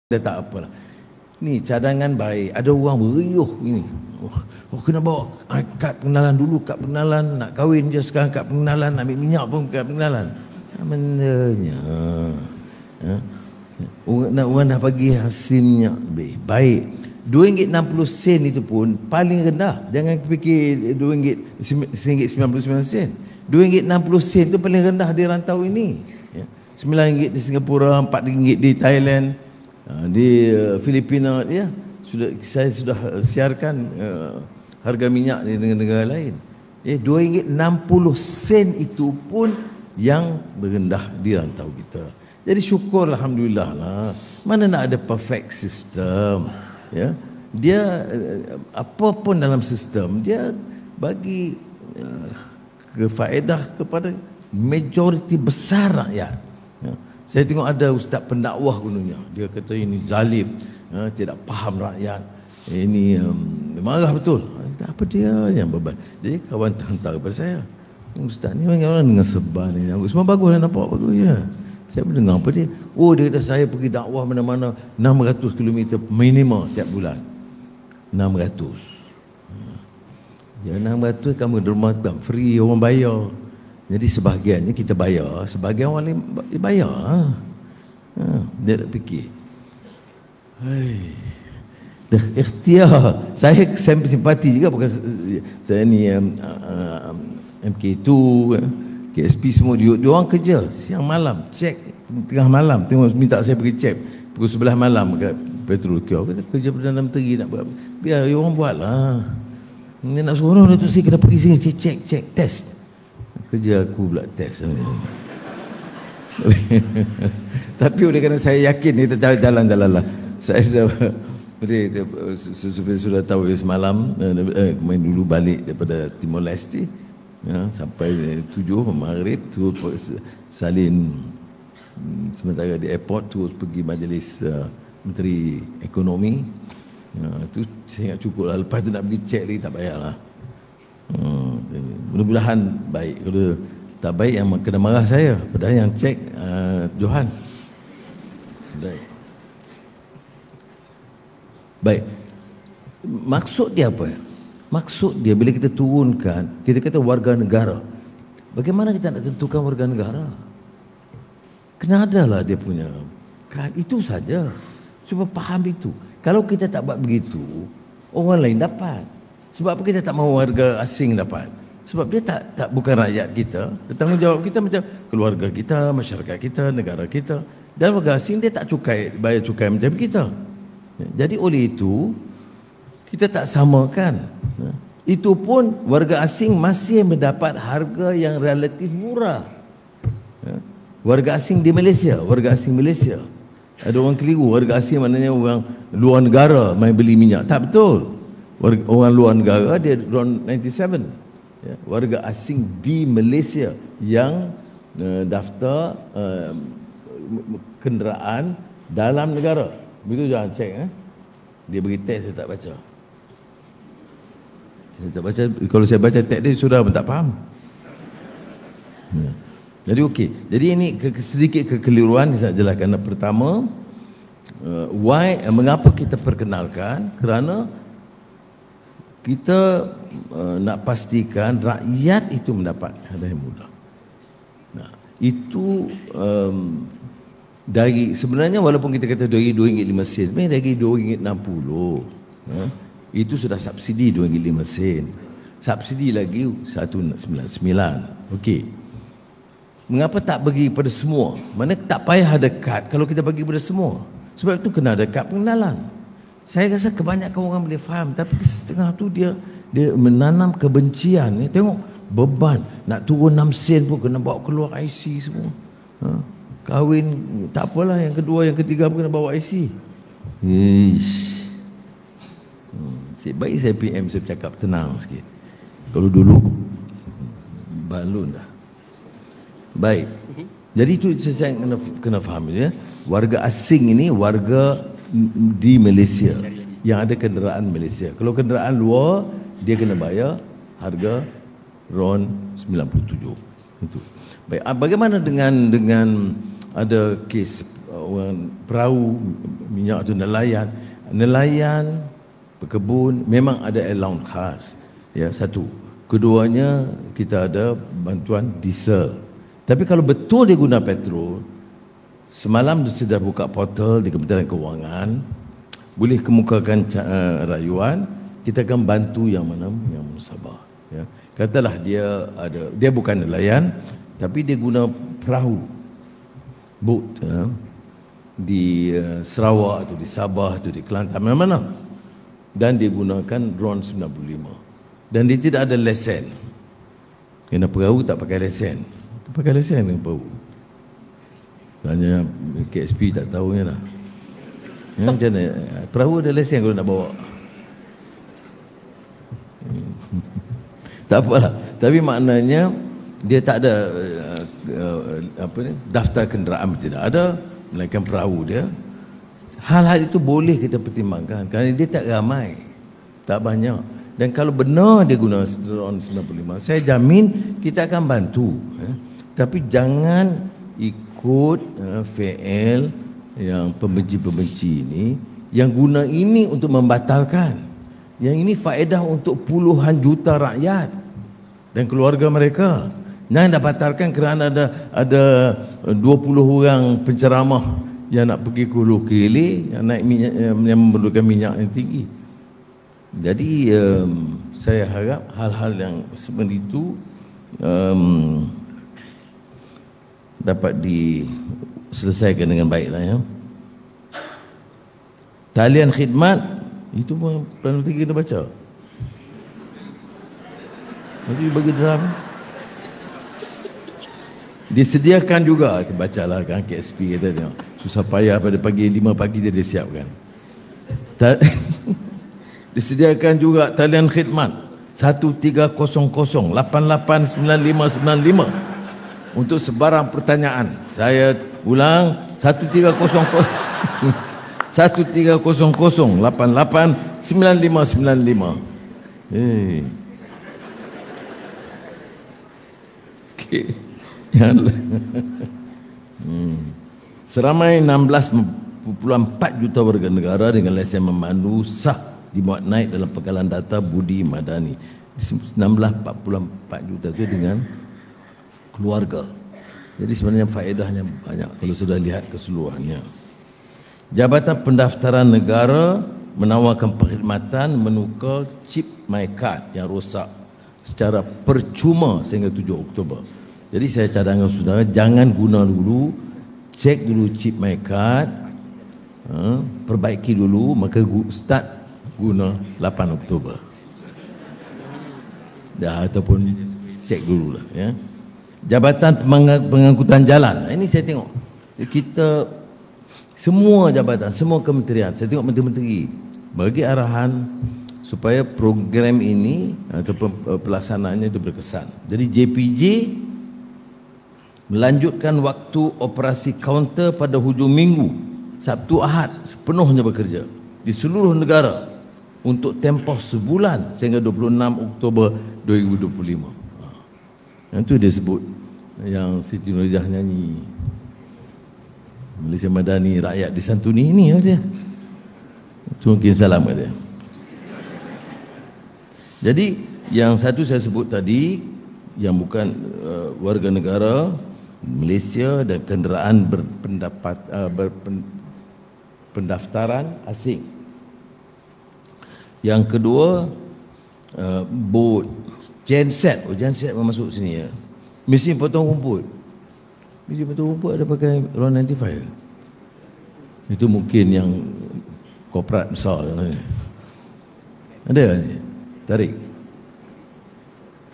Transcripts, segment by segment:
Dia tak apalah. Ni cadangan baik. Ada orang beriuh ini. Oh kena bawa kad pengenalan dulu, kad pengenalan, nak kahwin je sekarang kad pengenalan, nak ambil minyak pun kad pengenalan. Benarnya. Orang dah bagi hasil minyak lebih. Baik. RM2.60 itu pun paling rendah. Jangan fikir RM2.99. RM2.60 itu paling rendah di rantau ini. RM9 di Singapura, RM4 di Thailand, di Filipina, ya. Saya sudah siarkan harga minyak di negara-negara lain. RM2.60 itu pun yang berendah di rantau kita. Jadi syukur alhamdulillah lah. Mana nak ada perfect system, ya. Dia apa pun dalam sistem dia bagi kefaedah kepada majoriti besar rakyat. Ya. Saya tengok ada ustaz pendakwah gunanya, dia kata ini zalim, tidak faham rakyat, ini marah betul. Apa dia yang beban? Jadi kawan hantar kepada saya, ustaz ni orang dengan sebar ni, semua bagus dan nampak bagus ya. Saya mendengar apa dia? Oh, dia kata saya pergi dakwah mana-mana 600 km minimum tiap bulan. 600. Ya 600 kamu dermakan free, orang bayar. Jadi sebahagiannya kita bayar, sebahagian orang lain bayar. Dia tak fikir. Dah ikhtiar. Saya simpati juga, bukan saya ni MK2, KSP semua dia orang kerja siang malam, cek tengah malam, tengok minta saya pergi cek pukul 11 malam kat Petrol Kio. Kata kerja Perdana Menteri nak buat, biar orang buatlah. Ni nak suruh orang tu saya kena pergi sini cek test. Kerja aku pula test. Tapi oleh kerana saya yakin kita jalan-jalan lah. Saya sudah tahu semalam main dulu balik daripada Timor Leste, ya, sampai 7 maghrib terus salin sementara di airport, terus pergi majlis Menteri Ekonomi. Itu saya ingat cukup lah. Lepas tu nak pergi cek lagi tak payah lah. Mudah-mudahan baik. Kalau tak baik yang kena marah saya, padahal yang cek Johan. Baik. Maksud dia apa? Maksud dia bila kita turunkan, kita kata warga negara. Bagaimana kita nak tentukan warga negara? Kena adalah dia punya kan, itu saja. Cuba faham itu. Kalau kita tak buat begitu, orang lain dapat. Sebab apa kita tak mahu warga asing dapat? Sebab dia tak bukan rakyat kita. Tanggungjawab kita macam keluarga kita, masyarakat kita, negara kita. Dan warga asing dia tak bayar cukai macam kita. Jadi oleh itu kita tak samakan. Itu pun warga asing masih mendapat harga yang relatif murah. Warga asing di Malaysia, warga asing Malaysia. Ada orang keliru, warga asing maknanya orang luar negara main beli minyak. Tak betul. Orang luar negara dia around 97. Ya, warga asing di Malaysia yang daftar kenderaan dalam negara. Begitu jangan cek. Dia bagi teks, saya tak baca. Saya tak baca. Kalau saya baca teks dia sudah pun tak faham. Ya. Jadi okey. Jadi ini sedikit kekeliruan saya jelaskan. Pertama, mengapa kita perkenalkan? Kerana kita nak pastikan rakyat itu mendapat harga yang mudah. Nah, itu dari sebenarnya walaupun kita kata dari RM2.05, sebenarnya dari RM2.60, ya, itu sudah subsidi RM2.05. Subsidi lagi RM1.99. Okey. Mengapa tak bagi pada semua? Mana tak payah ada kad kalau kita bagi pada semua. Sebab itu kena ada kad pengenalan. Saya rasa kebanyakan orang boleh faham, tapi setengah tu dia menanam kebencian. Tengok beban nak turun 6 sen pun kena bawa keluar IC semua. Kahwin tak apalah, yang kedua yang ketiga pun kena bawa IC. Baik saya PM, saya bercakap tenang sikit. Kalau dulu balun dah. Baik. Jadi itu saya kena faham ya. Warga asing ini warga di Malaysia yang ada kenderaan Malaysia. Kalau kenderaan luar dia kena bayar harga RON 97. Itu. Baik, bagaimana dengan ada kes orang perahu minyak tu nelayan. Nelayan, pekebun memang ada allowance khas. Ya, satu. Keduanya kita ada bantuan diesel. Tapi kalau betul dia guna petrol, semalam dia sudah buka portal di Kementerian Kewangan, boleh kemukakan rayuan, kita akan bantu yang mana yang musabah. Ya. Katalah dia bukan nelayan, tapi dia guna perahu, boat, ya, di Sarawak atau di Sabah atau di Kelantan, mana-mana, dan dia gunakan RON 95. Dan dia tidak ada lesen. Kena perahu tak pakai lesen. Pakai lesen dengan perahu. Tanya KSP tak tahu ni lah. Ya, macam mana? Perahu ada lesen kalau nak bawa. Tak apalah. Tapi maknanya dia tak ada daftar kenderaan tidak ada, melainkan perahu dia. Hal-hal itu boleh kita pertimbangkan kerana dia tak ramai, tak banyak. Dan kalau benar dia guna RON 95, saya jamin kita akan bantu. Tapi jangan ikut VL yang pembenci-pembenci ini, yang guna ini untuk membatalkan. Yang ini faedah untuk puluhan juta rakyat dan keluarga mereka. Jangan dah batalkan kerana ada 20 orang penceramah yang nak pergi ke Hulu Keling, yang naik minyak, yang memerlukan minyak yang tinggi. Jadi saya harap hal-hal yang seperti itu dapat diselesaikan dengan baiklah, ya. Talian khidmat itu pun Perdana Menteri kena baca. Nanti bagi dalam disediakan juga, bacalah kan KSP kata tengok. Susah payah pada pagi 5 pagi dia siapkan. Disediakan juga talian khidmat 1300889595 untuk sebarang pertanyaan. Saya ulang, 1300889595. Okay. Seramai 16.4 juta warga negara dengan lesen memandu sah dimuat naik dalam pekalan data Budi Madani. 16.44 juta itu dengan keluarga. Jadi sebenarnya faedahnya banyak kalau sudah lihat keseluruhannya. Jabatan Pendaftaran Negara menawarkan perkhidmatan menukar chip MyCard yang rosak secara percuma sehingga 7 Oktober. Jadi saya cadangkan saudara, jangan guna dulu, cek dulu chip MyCard, perbaiki dulu, maka start guna 8 Oktober. Dah, ataupun cek dululah, ya. Jabatan Pengangkutan Jalan. Ini saya tengok kita semua jabatan, semua kementerian, saya tengok menteri-menteri bagi arahan supaya program ini ataupun pelaksanaannya itu berkesan. Jadi JPJ melanjutkan waktu operasi kaunter pada hujung minggu, Sabtu Ahad sepenuhnya bekerja di seluruh negara untuk tempoh sebulan sehingga 26 Oktober 2025. Itu dia sebut yang Siti Nurhaliza nyanyi Malaysia Madani, rakyat disantuni ini, ya dia. Itu mungkin salam kat dia. Jadi yang satu saya sebut tadi, yang bukan warga negara Malaysia dan kenderaan pendaftaran asing. Yang kedua, boat, genset. Genset masuk sini, ya. Mesin potong rumput. Mesin potong rumput ada pakai RON 95. Itu mungkin yang korporat besar. Ada tarik.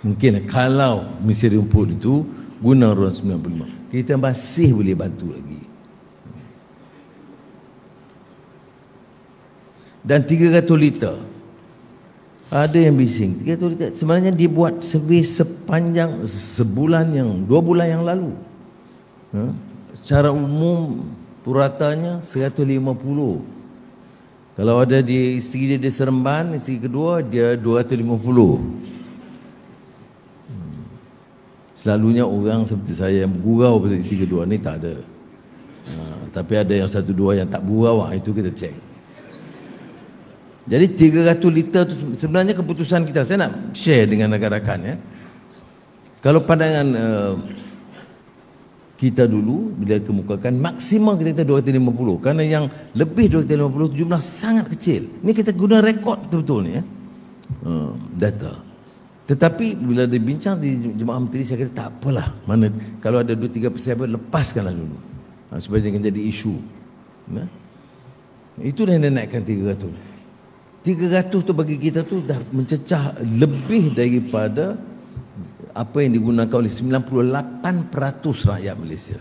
Mungkin kalau mesin rumput itu guna RON 95, kita masih boleh bantu lagi. Dan 300 liter. Ada yang bising, 300 liter sebenarnya dibuat servis sepanjang sebulan, 2 bulan yang lalu. Secara umum puratanya 150. Kalau ada di isteri dia di Seremban, isteri kedua dia 250. Selalunya orang seperti saya yang bergurau pada isteri kedua ni tak ada. Tapi ada yang satu dua yang tak bergurau, itu kita cek. Jadi 300 liter tu sebenarnya keputusan kita. Saya nak share dengan rakan-rakan ya. Kalau pandangan kita dulu bila kemukakan maksimal kita 250, kerana yang lebih 250 jumlah sangat kecil. Ini kita guna rekod betul-betul ni ya. Data. Tetapi bila dibincang di Jemaah Menteri, saya kata tak apalah. Mana kalau ada 2-3% lepaskanlah dulu. Supaya jangan jadi isu. Nah. Itulah yang dia naikkan 300. 300 tu bagi kita tu dah mencecah lebih daripada apa yang digunakan oleh 98% rakyat Malaysia.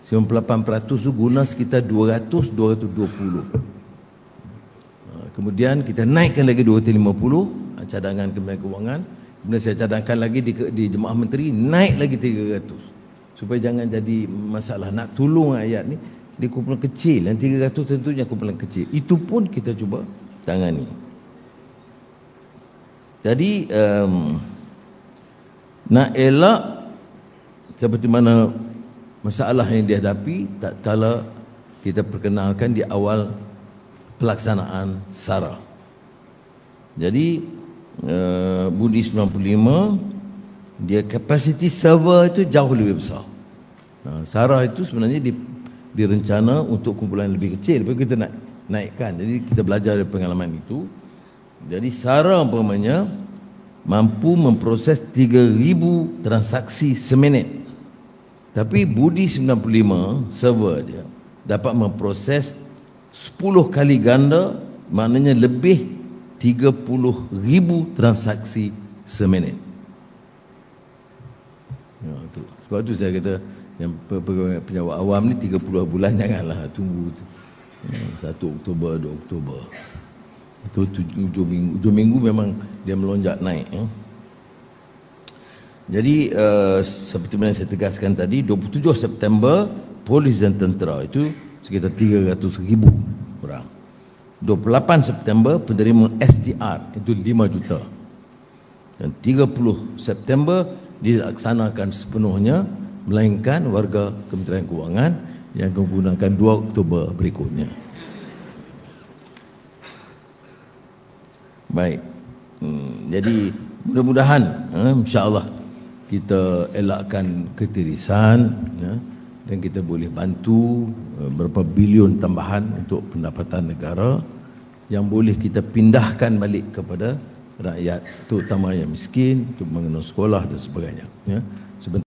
98% tu guna sekitar 200-220. Kemudian kita naikkan lagi 250 cadangan Kementerian Kewangan. Kemudian saya cadangkan lagi di Jemaah Menteri, naik lagi 300. Supaya jangan jadi masalah nak tolong rakyat ni di kumpulan kecil. Dan 300 tentunya kumpulan kecil. Itu pun kita cuba tangani. Jadi nak elak seperti mana masalah yang dihadapi tak kala kita perkenalkan di awal pelaksanaan SARA. Jadi Budi 95 dia kapasiti server itu jauh lebih besar. SARA itu sebenarnya direncana untuk kumpulan lebih kecil, tapi kita nak naikkan. Jadi kita belajar dari pengalaman itu. Jadi SARA umpamanya mampu memproses 3,000 transaksi seminit. Tapi Budi 95 server dia dapat memproses 10 kali ganda, maknanya lebih 30,000 transaksi seminit. Ya, itu. Sebab tu saya kata yang pejabat awam ni 30 bulan janganlah tunggu. 1 Oktober, 2 Oktober. Itu 7 minggu memang dia melonjak naik ya. Jadi seperti mana saya tegaskan tadi, 27 September polis dan tentera itu sekitar 300,000 orang. 28 September penerima STR itu 5 juta. Dan 30 September dilaksanakan sepenuhnya, melainkan warga Kementerian Kewangan yang menggunakan 2 Oktober berikutnya. Baik. Jadi mudah-mudahan insya-Allah kita elakkan ketirisan ya, dan kita boleh bantu berapa bilion tambahan untuk pendapatan negara yang boleh kita pindahkan balik kepada rakyat, terutama yang miskin, untuk mengenal sekolah dan sebagainya ya.